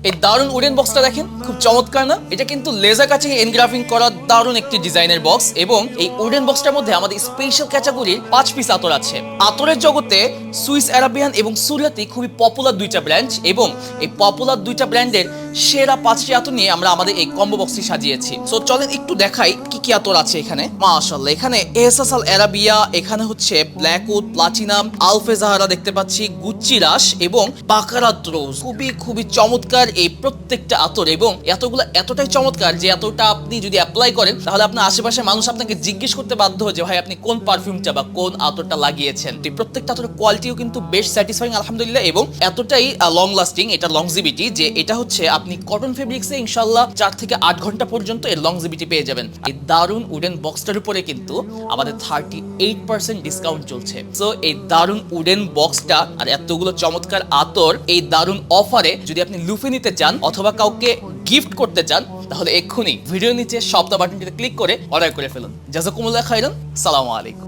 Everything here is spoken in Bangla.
এই দারুন উডেন বক্সটা দেখেন, খুব চমৎকার না? এটা কিন্তু লেজার কাচিং এনগ্রাভিং করা দারুন একটি ডিজাইনের বক্স এবং এই উডেন বক্সটার মধ্যে আমাদের স্পেশাল ক্যাটাগরির 5 পিস আতর আছে। আতরের জগতে সুইস আরাবিয়ান এবং সুরিয়াতি খুবই পপুলার দুইটা ব্র্যান্ড এবং এই পপুলার দুইটা ব্র্যান্ডের সেরা 5টি আতর নিয়ে আমরা আমাদের এই কম্বো বক্সটি সাজিয়েছি। সো চলেন একটু দেখাই কি কি আতর আছে এখানে। মাশাআল্লাহ, এখানে এহসাস আল আরাবিয়া, এখানে হচ্ছে ব্ল্যাকউড, প্লাটিনাম, আলফে জাহারা দেখতে পাচ্ছি, গুচ্চি রাশ এবং বাকারাত রোজ। খুবই চমৎকার এই প্রত্যেকটা আতর এবং এতগুলো এতটাই চমৎকার যে এতটা আপনি যদি অ্যাপ্লাই করেন তাহলে আপনার আশেপাশের মানুষ আপনাকে জিজ্ঞেস করতে বাধ্য হয় যে ভাই আপনি কোন পারফিউমটা বা কোন আতরটা লাগিয়েছেন। তো প্রত্যেকটা আতরের কোয়ালিটিও কিন্তু বেশ স্যাটিসফাইং আলহামদুলিল্লাহ এবং এতটাই লং লাস্টিং, এটা লংজিভিটি যে এটা হচ্ছে আপনি কটন ফেব্রিক্সে ইনশাআল্লাহ 4 থেকে 8 ঘন্টা পর্যন্ত এর লংজিভিটি পেয়ে যাবেন। এই দারুন উডেন বক্সটার উপরে কিন্তু আমাদের 38% ডিসকাউন্ট চলছে। সো এই দারুন উডেন বক্সটা আর এতগুলো চমৎকার আতর এই দারুন অফারে যদি আপনি লুফে নিতে চান অথবা কাউকে গিফট করতে চান তাহলে এক্ষুনি ভিডিও নিচে শপ দ্য বাটনটিতে ক্লিক করে অর্ডার করে ফেলুন। জাযাকুমুল্লাহ খাইরান, সালামু আলাইকুম।